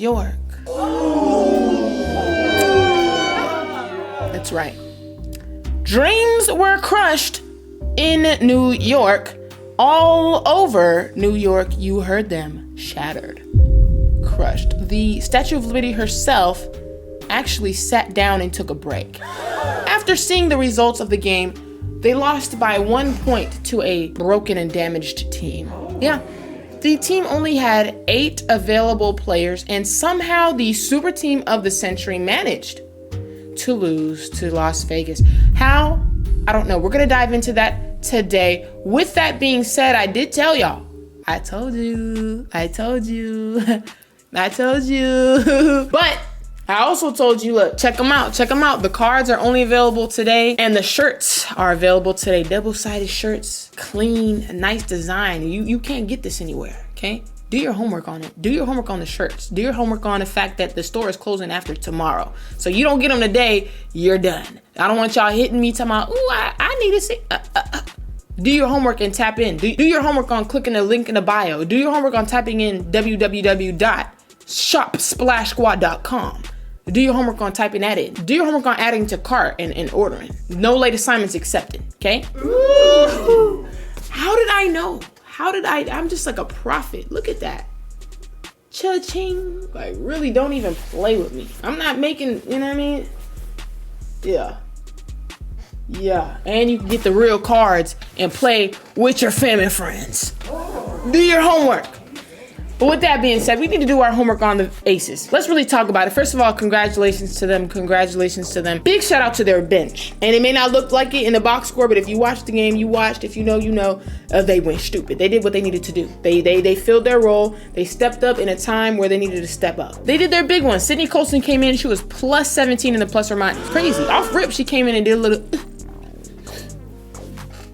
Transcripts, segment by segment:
York. That's right. Dreams were crushed in New York. All over New York, you heard them. Shattered. Crushed. The Statue of Liberty herself actually sat down and took a break. After seeing the results of the game, they lost by 1 point to a broken and damaged team. Yeah, the team only had 8 available players, and somehow the super team of the century managed to lose to Las Vegas. How? I don't know. We're gonna dive into that today. With that being said, I did tell y'all. I told you. I told you. But I also told you, look, check them out. Check them out. The cards are only available today, and the shirts are available today. Double-sided shirts, clean, nice design. You can't get this anywhere, okay? Do your homework on it. Do your homework on the shirts. Do your homework on the fact that the store is closing after tomorrow. So you don't get them today, you're done. I don't want y'all hitting me talking about, ooh, I need to see. Do your homework and tap in. Do your homework on clicking the link in the bio. Do your homework on typing in www.shopsplashsquad.com. Do your homework on typing that in. Do your homework on adding to cart and ordering. No late assignments accepted, okay? Ooh. How did I know? I'm just like a prophet. Look at that. Cha-ching. Like, really don't even play with me. I'm not making, you know what I mean? Yeah. And you can get the real cards and play with your family and friends. Do your homework. But with that being said, we need to do our homework on the Aces. Let's really talk about it. First of all, congratulations to them. Big shout out to their bench. And it may not look like it in the box score, but if you watched the game, you watched. If you know, you know. They went stupid. They did what they needed to do. They filled their role. They stepped up in a time where they needed to step up. They did their big one. Sydney Colson came in. She was plus 17 in the plus or minus. Crazy. Off rip, she came in and did a little...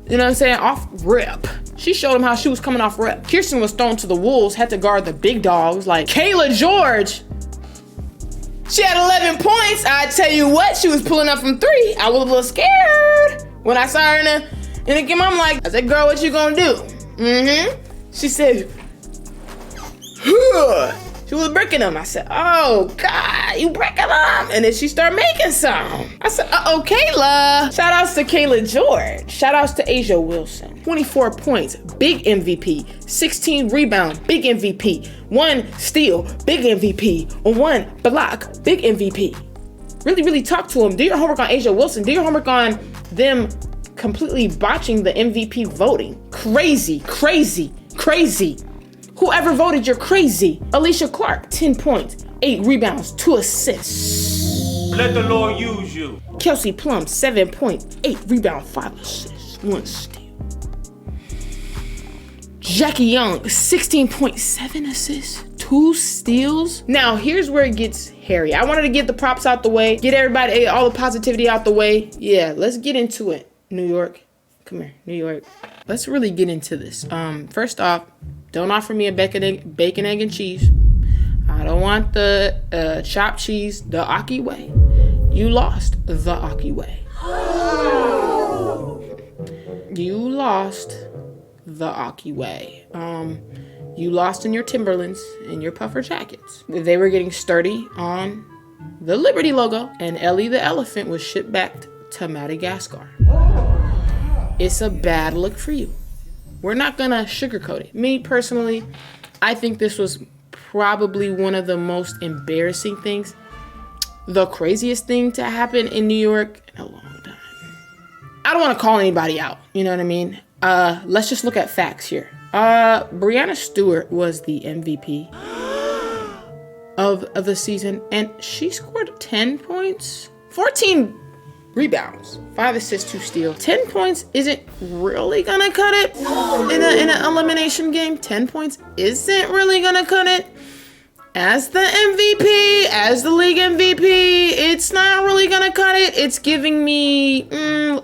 You know what I'm saying? Off rip. She showed him how she was coming off rep. Kirsten was thrown to the wolves, had to guard the big dogs like Kayla George. She had 11 points. I tell you what, she was pulling up from 3. I was a little scared when I saw her in the game. I said, girl, what you gonna do? She said, huh. She was breaking them. I said, oh God, you breaking them? And then she started making some. I said, uh-oh, Kayla. Shout outs to Kayla George. Shout outs to Asia Wilson. 24 points, big MVP. 16 rebound, big MVP. 1 steal, big MVP. 1 block, big MVP. Really talk to him. Do your homework on Asia Wilson. Do your homework on them completely botching the MVP voting. Crazy. Whoever voted, you're crazy. Alicia Clark, 10 points, 8 rebounds, 2 assists. Let the Lord use you. Kelsey Plum, 7 points, 8 rebounds, 5 assists, 1 steal. Jackie Young, 16.7 assists, 2 steals. Now, here's where it gets hairy. I wanted to get the props out the way, get everybody, all the positivity out the way. Yeah, let's get into it. New York, come here, New York. Let's really get into this. First off, don't offer me a bacon, egg, and cheese. I don't want the chopped cheese the Aki way. You lost the Aki way. You lost the Aki way. You lost in your Timberlands and your puffer jackets. They were getting sturdy on the Liberty logo, and Ellie the elephant was shipped back to Madagascar. It's a bad look for you. We're not gonna sugarcoat it. Me personally, I think this was probably one of the most embarrassing things, the craziest thing to happen in New York in a long time. I don't want to call anybody out, you know what I mean? Let's just look at facts here. Brianna Stewart was the MVP of the season, and she scored 10 points, 14 rebounds, 5 assists, 2 steals. 10 points isn't really gonna cut it in an elimination game. 10 points isn't really gonna cut it. As the MVP, as the league MVP, it's not really gonna cut it. It's giving me,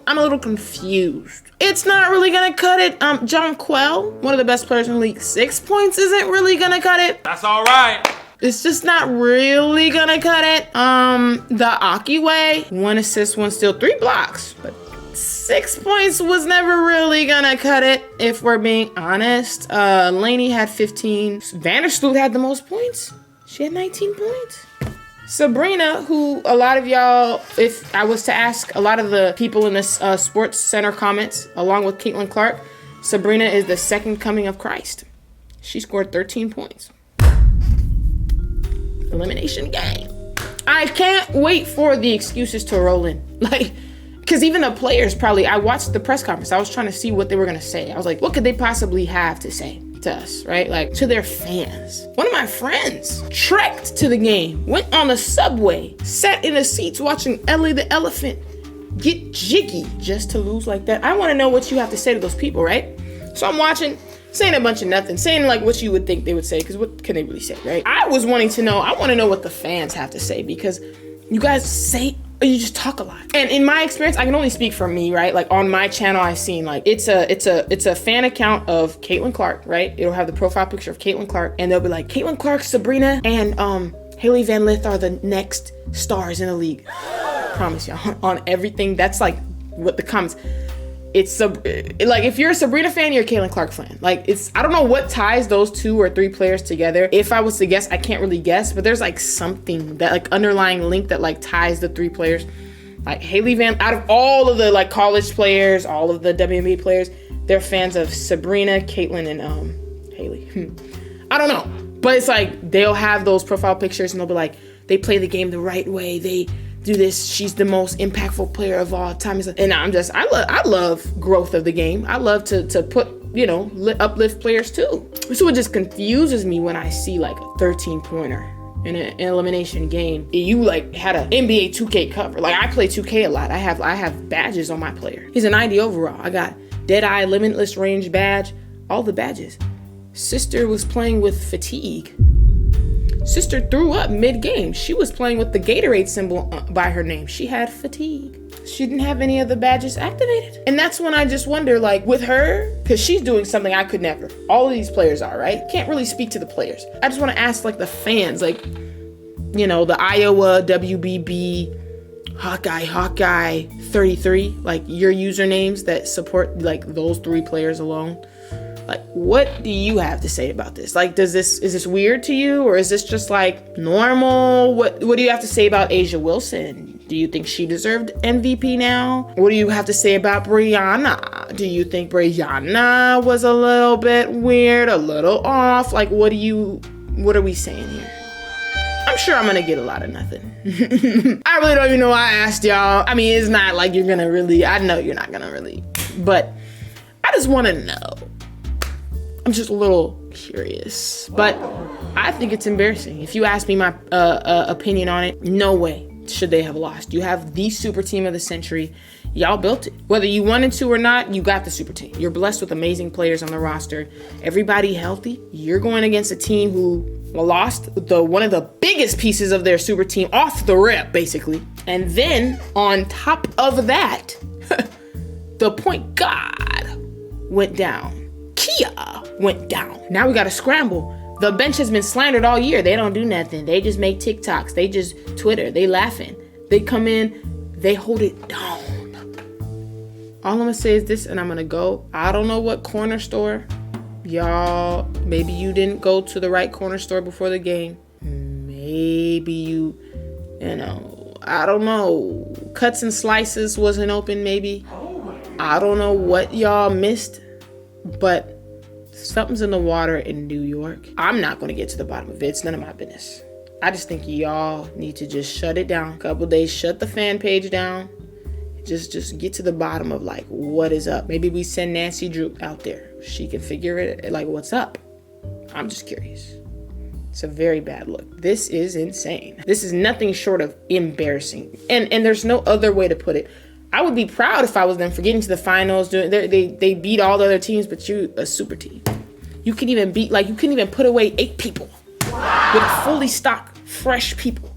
I'm a little confused. It's not really gonna cut it. John Quell, one of the best players in the league, 6 points isn't really gonna cut it. That's all right. It's just not really gonna cut it. The Aki way, 1 assist, 1 steal, 3 blocks. But 6 points was never really gonna cut it, if we're being honest. Laney had 15. Vandersloot had the most points. She had 19 points. Sabrina, who a lot of y'all, if I was to ask a lot of the people in this Sports Center comments, along with Caitlin Clark, Sabrina is the second coming of Christ. She scored 13 points. Elimination game. I can't wait for the excuses to roll in. Because even the players probably, I watched the press conference. I was trying to see what they were going to say. I was like, what could they possibly have to say to us, right? Like, to their fans. One of my friends trekked to the game, went on the subway, sat in the seats watching Ellie the Elephant get jiggy just to lose like that. I want to know what you have to say to those people, right? So I'm watching, saying a bunch of nothing, saying like what you would think they would say, because what can they really say, right? I was wanting to know, I want to know what the fans have to say, because you guys say, you just talk a lot. And in my experience, I can only speak for me, right? Like on my channel, I've seen like, it's a fan account of Caitlin Clark, right? It'll have the profile picture of Caitlin Clark, and they'll be like, Caitlin Clark, Sabrina, and Haley Van Lith are the next stars in the league. Promise y'all, on everything. That's like what the comments. It's like if you're a Sabrina fan, you're a Caitlin Clark fan. Like I don't know what ties those 2 or 3 players together. If I was to guess, I can't really guess, but there's like something that like underlying link that like ties the 3 players. Like Haley Van, out of all of the like college players, all of the WNBA players, they're fans of Sabrina, Caitlin, and Haley. I don't know, but it's like they'll have those profile pictures and they'll be like, they play the game the right way. They do this. She's the most impactful player of all time. And I love growth of the game. I love to put, uplift players too. So it just confuses me when I see like a 13-pointer in an elimination game. You like had an NBA 2K cover. Like I play 2K a lot. I have badges on my player. He's a 90 overall. I got Deadeye Limitless Range badge, all the badges. Sister was playing with fatigue. Sister threw up mid-game. She was playing with the Gatorade symbol by her name. She had fatigue. She didn't have any of the badges activated. And that's when I just wonder, like, with her, because she's doing something I could never. All of these players are, right? Can't really speak to the players. I just want to ask, like, the fans, like, the Iowa, WBB, Hawkeye 33, like, your usernames that support, like, those 3 players alone. Like, what do you have to say about this? Like, is this weird to you, or is this just like normal? What do you have to say about Asia Wilson? Do you think she deserved MVP now? What do you have to say about Brianna? Do you think Brianna was a little bit weird, a little off? Like, what are we saying here? I'm sure I'm gonna get a lot of nothing. I really don't even know why I asked y'all. I mean, it's not like you're gonna really, I know you're not gonna really, but I just wanna know. I'm just a little curious, but I think it's embarrassing. If you ask me my opinion on it, no way should they have lost. You have the super team of the century. Y'all built it. Whether you wanted to or not, you got the super team. You're blessed with amazing players on the roster. Everybody healthy. You're going against a team who lost one of the biggest pieces of their super team off the rip, basically. And then on top of that, the point guard went down. Kia went down. Now we got to scramble. The bench has been slandered all year. They don't do nothing. They just make TikToks. They just Twitter. They laughing. They come in. They hold it down. All I'm going to say is this, and I'm going to go. I don't know what corner store. Y'all, maybe you didn't go to the right corner store before the game. Maybe you I don't know. Cuts and Slices wasn't open, maybe. I don't know what y'all missed. But something's in the water in New York. I'm not going to get to the bottom of it. It's none of my business. I just think y'all need to just shut it down. A couple days, shut the fan page down. Just get to the bottom of like what is up. Maybe we send Nancy Drew out there. She can figure it like what's up. I'm just curious. It's a very bad look. This is insane. This is nothing short of embarrassing. And there's no other way to put it. I would be proud if I was them for getting to the finals. They beat all the other teams, but you a super team. You can even put away 8 people with fully stocked, fresh people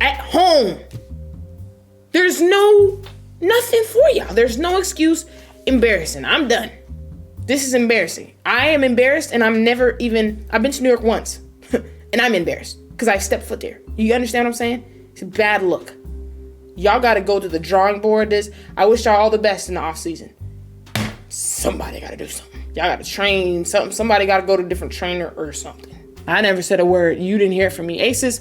at home. There's nothing for y'all. There's no excuse. Embarrassing. I'm done. This is embarrassing. I am embarrassed, and I've been to New York once, and I'm embarrassed because I stepped foot there. You understand what I'm saying? It's a bad look. Y'all got to go to the drawing board. I wish y'all all the best in the off season. Somebody got to do something. Y'all got to train something. Somebody got to go to a different trainer or something. I never said a word. You didn't hear it from me. Aces,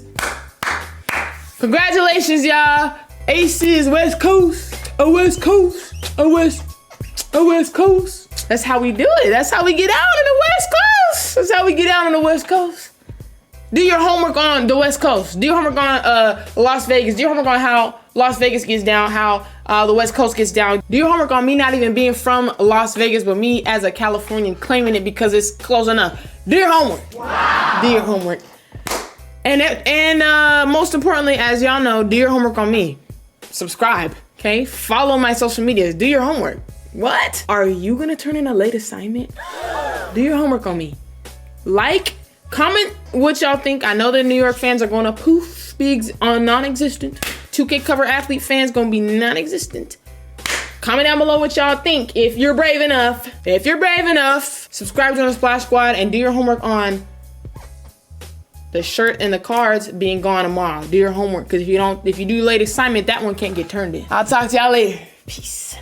congratulations, y'all. Aces, West Coast, a West Coast, a West Coast. That's how we do it. That's how we get out on the West Coast. That's how we get out on the West Coast. Do your homework on the West Coast. Do your homework on Las Vegas. Do your homework on how Las Vegas gets down, how the West Coast gets down. Do your homework on me not even being from Las Vegas, but me as a Californian claiming it because it's close enough. Do your homework. Wow. Do your homework. And most importantly, as y'all know, do your homework on me. Subscribe, okay? Follow my social medias. Do your homework. What? Are you gonna turn in a late assignment? Do your homework on me. Like, comment what y'all think. I know the New York fans are gonna poof, be non-existent. 2K cover athlete fans gonna be non-existent. Comment down below what y'all think. If you're brave enough, subscribe to the Splash Squad and do your homework on the shirt and the cards being gone tomorrow. Do your homework, because if you do late assignment, that one can't get turned in. I'll talk to y'all later. Peace.